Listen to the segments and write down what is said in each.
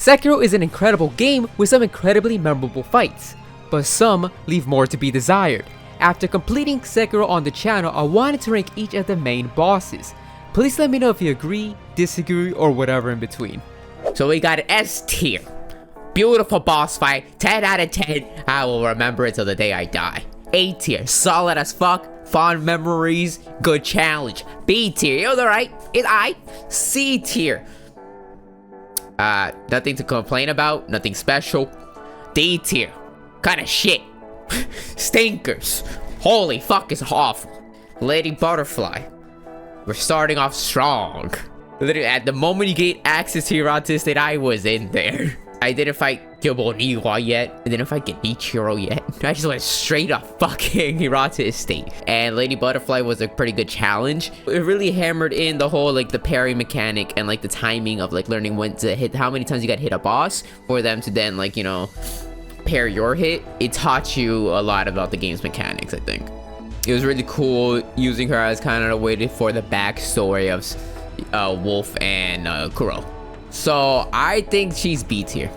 Sekiro is an incredible game with some incredibly memorable fights, but some leave more to be desired. After completing Sekiro on the channel, I wanted to rank each of the main bosses. Please let me know if you agree, disagree, or whatever in between. So we got an S tier. Beautiful boss fight, 10 out of 10. I will remember it till the day I die. A tier, solid as fuck, fond memories, good challenge. B tier, it was alright, it's aight. C tier, nothing to complain about, nothing special. D tier, kinda shit. Stinkers. Holy fuck, it's awful. Lady Butterfly, we're starting off strong. Literally, at the moment you get access to Hirata State, I was in there. I didn't fight Gyobo Niwa yet. I didn't fight Genichiro yet. I just went straight up fucking Hirata Estate. And Lady Butterfly was a pretty good challenge. It really hammered in the whole like the parry mechanic and like the timing of like learning when to hit, how many times you gotta hit a boss for them to then like, you know, pair your hit. It taught you a lot about the game's mechanics, I think. It was really cool using her as kind of a way for the backstory of Wolf and Kuro. So I think she's B tier.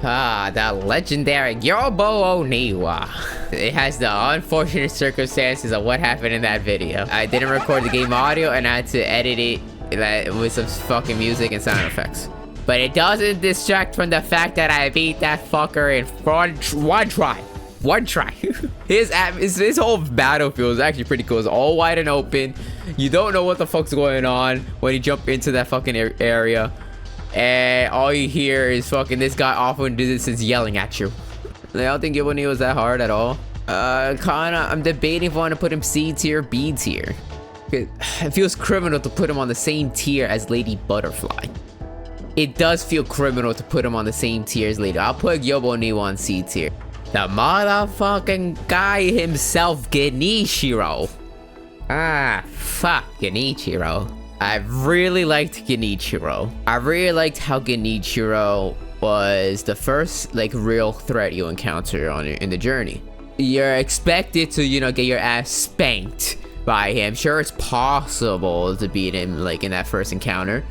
The legendary Gyobo Niwa. It has the unfortunate circumstances of what happened in that video. I didn't record the game audio and I had to edit it with some fucking music and sound effects. But it doesn't distract from the fact that I beat that fucker in one try. One try. His whole battlefield is actually pretty cool. It's all wide and open. You don't know what the fuck's going on when you jump into that fucking area. And all you hear is fucking this guy off in distance yelling at you. I don't think Gyobo was that hard at all. I'm debating if I want to put him C tier, B tier. It feels criminal to put him on the same tier as Lady Butterfly. It does feel criminal to put him on the same tier as Lady. I'll put Gyobo Niwa on C tier. The motherfucking guy himself, Genichiro. Fuck Genichiro. I really liked Genichiro. I really liked how Genichiro was the first like real threat you encounter in the journey. You're expected to, you know, get your ass spanked by him. Sure, it's possible to beat him like in that first encounter,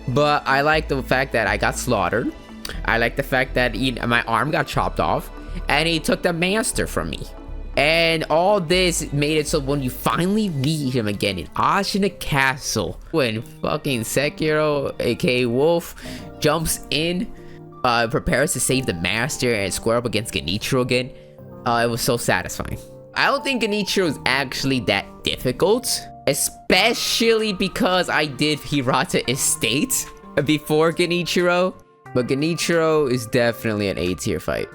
but I like the fact that I got slaughtered. I like the fact that my arm got chopped off and he took the master from me. And all this made it so when you finally meet him again in Ashina Castle, when fucking Sekiro, aka Wolf, jumps in, prepares to save the master and square up against Genichiro again, it was so satisfying. I don't think Genichiro is actually that difficult, especially because I did Hirata Estate before Genichiro, but Genichiro is definitely an A tier fight.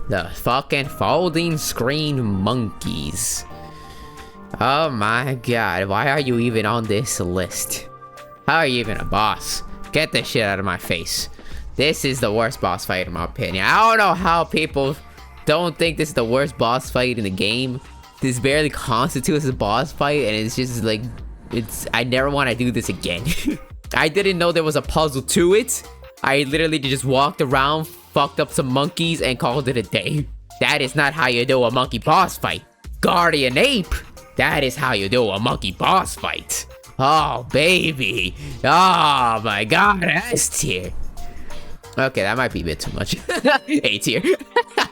The fucking folding screen monkeys. Oh my god, why are you even on this list? How are you even a boss? Get this shit out of my face. This is the worst boss fight in my opinion. I don't know how people don't think this is the worst boss fight in the game. This barely constitutes a boss fight and it's just like, I never want to do this again. I didn't know there was a puzzle to it. I literally just walked around, fucked up some monkeys, and called it a day. That is not how you do a monkey boss fight. Guardian Ape, that is how you do a monkey boss fight. Oh, baby. Oh, my God, S tier. Okay, that might be a bit too much. A tier.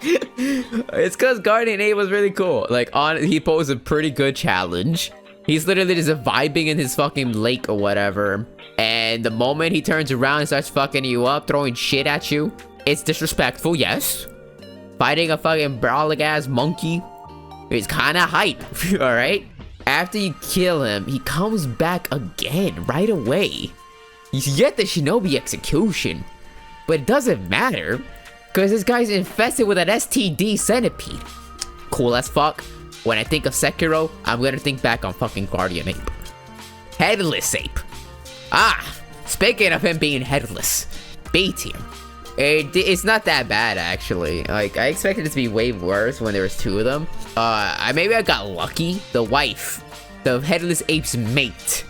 It's because Guardian Ape was really cool. Like, he posed a pretty good challenge. He's literally just vibing in his fucking lake or whatever. And the moment he turns around and starts fucking you up, throwing shit at you, it's disrespectful, yes. Fighting a fucking brawling ass monkey is kind of hype, alright? After you kill him, he comes back again right away. You get the shinobi execution, but it doesn't matter because this guy's infested with an STD centipede. Cool as fuck. When I think of Sekiro, I'm gonna think back on fucking Guardian Ape. Headless Ape. Speaking of him being headless, B tier. It's not that bad actually. Like I expected it to be way worse when there was two of them. Maybe I got lucky. The wife, the headless ape's mate,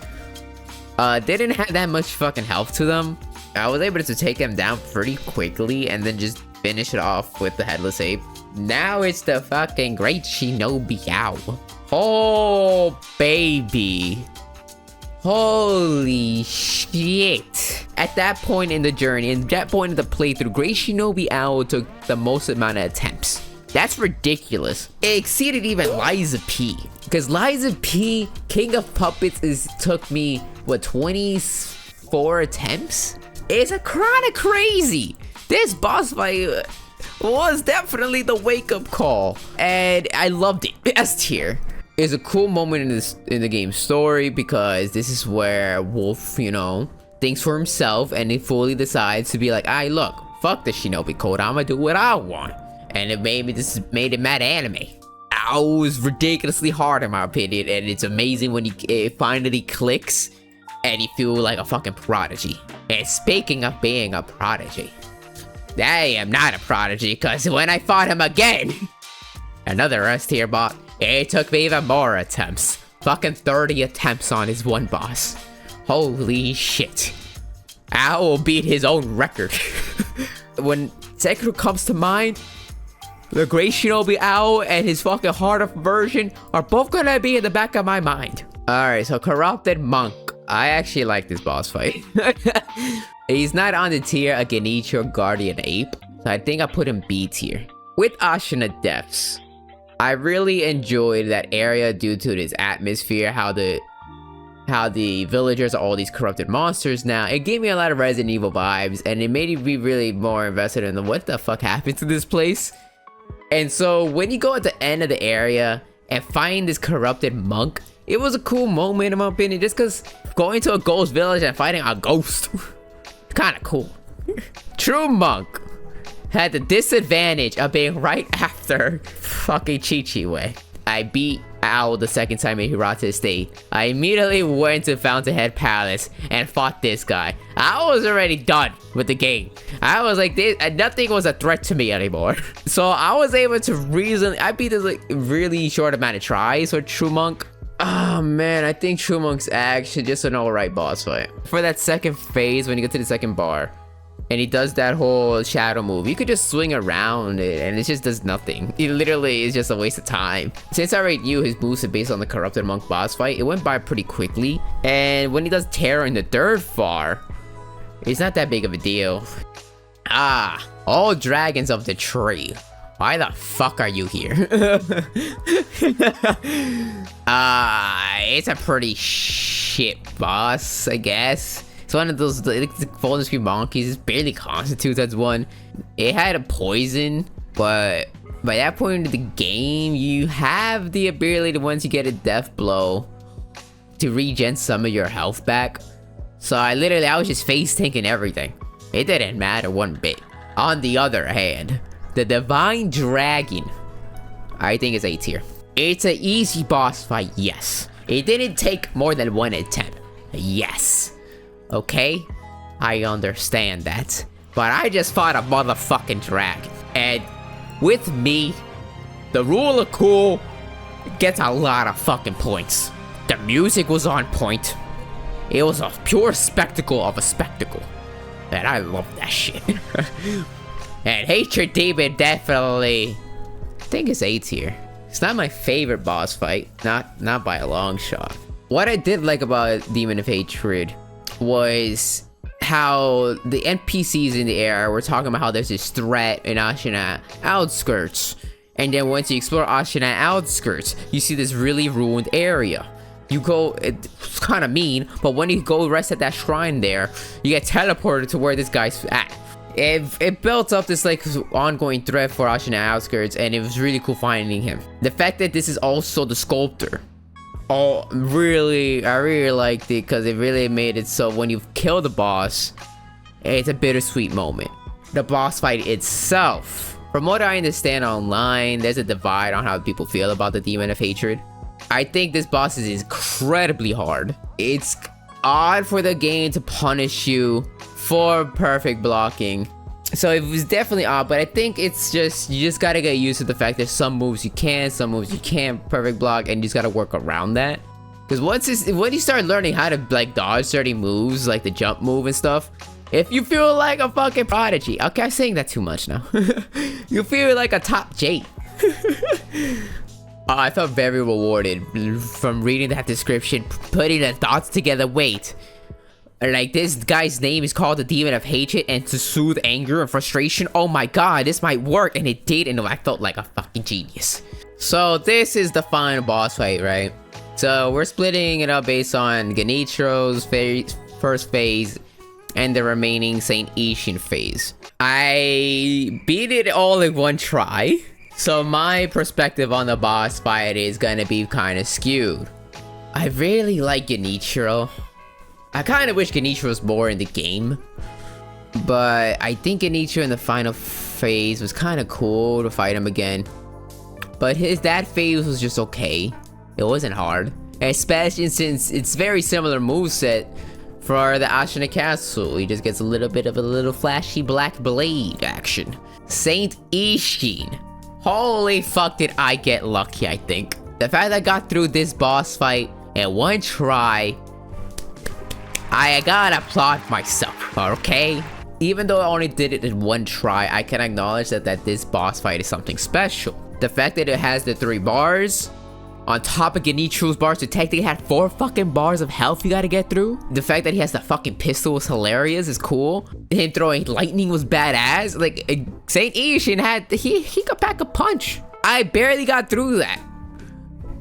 didn't have that much fucking health to them. I was able to take them down pretty quickly and then just finish it off with the headless ape. Now it's the fucking great shinobi Yao. Oh baby. Holy shit. At that point in the journey, and that point in the playthrough, Great Shinobi Owl took the most amount of attempts. That's ridiculous. It exceeded even Liza P. Because Liza P, King of Puppets, took me, what, 24 attempts? It's a kind of crazy. This boss fight was definitely the wake-up call. And I loved it. S tier. It's a cool moment in the game's story because this is where Wolf, you know, thinks for himself and he fully decides to be like, "Alright, look, fuck the Shinobi Code, I'ma do what I want." And it made it mad anime. It was ridiculously hard in my opinion, and it's amazing when it finally clicks and you feel like a fucking prodigy. And speaking of being a prodigy, I am not a prodigy because when I fought him again, another S tier bot, it took me even more attempts. Fucking 30 attempts on his one boss. Holy shit. Owl beat his own record. When Sekiro comes to mind, the Great Shinobi Owl and his fucking harder version are both gonna be in the back of my mind. Alright, so Corrupted Monk. I actually like this boss fight. He's not on the tier a Genichiro Guardian Ape, so I think I put him B tier. With Ashina Depths, I really enjoyed that area due to this atmosphere, how the villagers are all these corrupted monsters now. It gave me a lot of Resident Evil vibes, and it made me be really more invested in what the fuck happened to this place. And so when you go at the end of the area and find this corrupted monk, it was a cool moment in my opinion, just because going to a ghost village and fighting a ghost, kind of cool. True Monk had the disadvantage of being right after fucking Chi-Chi-Wei. I beat Owl the second time in Hirata State. I immediately went to Fountainhead Palace and fought this guy. I was already done with the game. I was like, nothing was a threat to me anymore. So I was able to I beat this like really short amount of tries with True Monk. Oh man, I think True Monk's actually just an alright boss fight. For that second phase, when you get to the second bar, and he does that whole shadow move, you could just swing around it and it just does nothing. It literally is just a waste of time. Since I already knew his moves based on the Corrupted Monk boss fight, it went by pretty quickly. And when he does Terror in the third bar, it's not that big of a deal. Ah, all dragons of the tree. Why the fuck are you here? It's a pretty shit boss, I guess. It's one of those Golden Screen monkeys. It barely constitutes as one. It had a poison, but by that point in the game, you have the ability, once you get a death blow, to regen some of your health back. So I was just face tanking everything. It didn't matter one bit. On the other hand, the Divine Dragon, I think is A tier. It's an easy boss fight, yes. It didn't take more than one attempt, yes. Okay, I understand that. But I just fought a motherfucking dragon. And with me, the rule of cool gets a lot of fucking points. The music was on point. It was a pure spectacle of a spectacle. And I love that shit. And Hatred Demon definitely, I think it's A tier. It's not my favorite boss fight, not by a long shot. What I did like about Demon of Hatred was how the NPCs in the area were talking about how there's this threat in Ashina outskirts. And then once you explore Ashina outskirts, you see this really ruined area. You go, it's kind of mean, but when you go rest at that shrine there, you get teleported to where this guy's at. It built up this like ongoing threat for Ashina outskirts, and it was really cool finding him. The fact that this is also the sculptor, I really liked it, because it really made it so when you kill the boss, it's a bittersweet moment. The boss fight itself, from what I understand online, there's a divide on how people feel about the Demon of Hatred. I think this boss is incredibly hard. It's odd for the game to punish you for perfect blocking, so it was definitely odd, but I think it's just, you just gotta get used to the fact that some moves you can, some moves you can't perfect block, and you just gotta work around that. Because when you start learning how to like dodge certain moves, like the jump move and stuff, if you feel like a fucking prodigy, okay, I'm saying that too much now. You feel like a top J. I felt very rewarded from reading that description, putting the dots together. Wait. Like, this guy's name is called the Demon of Hatred, and to soothe anger and frustration. Oh my god, this might work. And it did, and I felt like a fucking genius. So this is the final boss fight, right? So we're splitting it up based on Genichiro's first phase and the remaining Saint Ishin phase. I beat it all in one try, so my perspective on the boss fight is gonna be kind of skewed. I really like Genichiro. I kind of wish Genichiro was more in the game, but I think Genichiro in the final phase was kind of cool to fight him again. But that phase was just okay. It wasn't hard, especially since it's very similar moveset for the Ashina Castle. He just gets a little bit of a little flashy black blade action. Saint Ishin. Holy fuck, did I get lucky, I think. The fact that I got through this boss fight in one try, I gotta applaud myself, okay? Even though I only did it in one try, I can acknowledge that this boss fight is something special. The fact that it has the 3 bars, on top of Genichiro's bars, to technically had 4 fucking bars of health you gotta get through. The fact that he has the fucking pistol was hilarious, is cool. Him throwing lightning was badass. Like, Saint Ishin had, he could pack a punch. I barely got through that.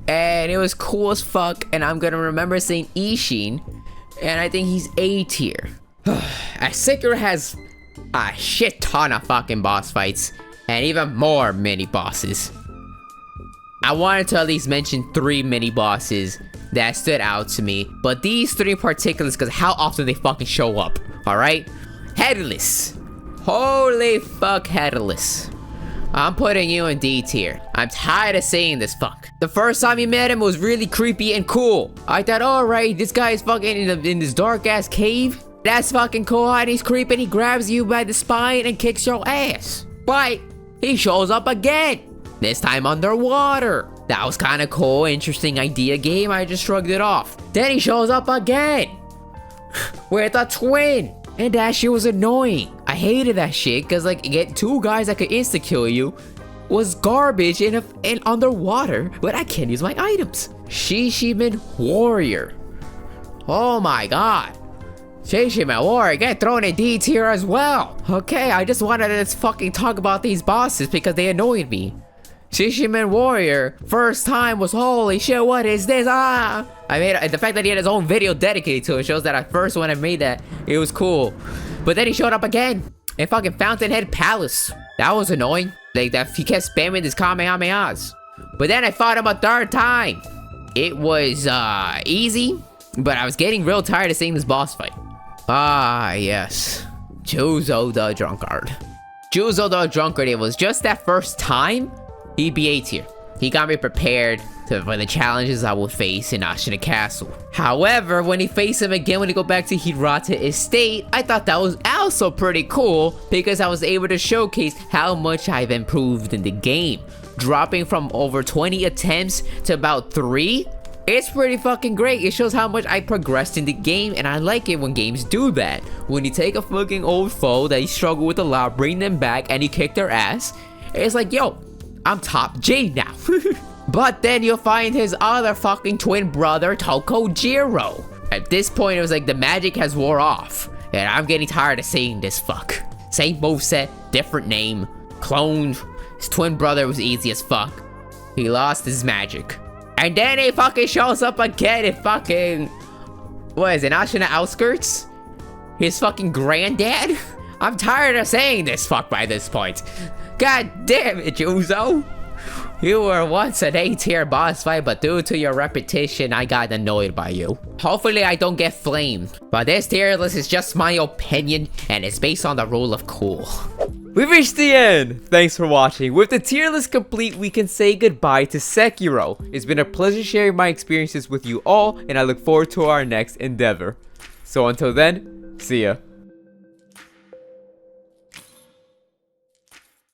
And it was cool as fuck, and I'm gonna remember Saint Ishin, and I think he's A tier. Sekiro has a shit ton of fucking boss fights, and even more mini bosses. I wanted to at least mention 3 mini bosses that stood out to me, but these 3 in particular is because how often they fucking show up, alright? Headless. Holy fuck, Headless. I'm putting you in D tier. I'm tired of saying this fuck. The first time you met him was really creepy and cool. I thought, alright, this guy is fucking in this dark ass cave. That's fucking cool, and he's creeping, he grabs you by the spine and kicks your ass. But he shows up again. This time underwater. That was kind of cool, interesting idea game, I just shrugged it off. Then he shows up again with a twin, and that shit was annoying. I hated that shit, cause like, get 2 guys that could insta-kill you was garbage in underwater, but I can't use my items. Shishiman Warrior. Oh my god. Shishiman Warrior, get thrown in D tier as well. Okay, I just wanted to fucking talk about these bosses because they annoyed me. Shishiman Warrior, first time was holy shit, what is this? Ah! I made the fact that he had his own video dedicated to it shows that at first when I made that, it was cool. But then he showed up again in fucking Fountainhead Palace. That was annoying. Like that he kept spamming his Kamehamehas. But then I fought him a 3rd time. It was easy, but I was getting real tired of seeing this boss fight. Ah, yes. Juzo the Drunkard. Juzo the Drunkard, it was just that first time. He'd be A tier. He got me prepared for the challenges I would face in Ashina Castle. However, when he faced him again when he go back to Hirata Estate, I thought that was also pretty cool because I was able to showcase how much I've improved in the game. Dropping from over 20 attempts to about 3. It's pretty fucking great. It shows how much I progressed in the game, and I like it when games do that. When you take a fucking old foe that you struggle with a lot, bring them back, and you kick their ass, it's like, yo, I'm top J now. But then you'll find his other fucking twin brother, Tokojiro. At this point, it was like the magic has wore off, and I'm getting tired of saying this fuck. Same moveset, different name, cloned. His twin brother was easy as fuck. He lost his magic. And then he fucking shows up again in fucking, what is it, Ashina Outskirts? His fucking granddad? I'm tired of saying this fuck by this point. God damn it, Juzo. You were once an A-tier boss fight, but due to your repetition, I got annoyed by you. Hopefully I don't get flamed. But this tier list is just my opinion, and it's based on the rule of cool. We've reached the end! Thanks for watching. With the tier list complete, we can say goodbye to Sekiro. It's been a pleasure sharing my experiences with you all, and I look forward to our next endeavor. So until then, see ya.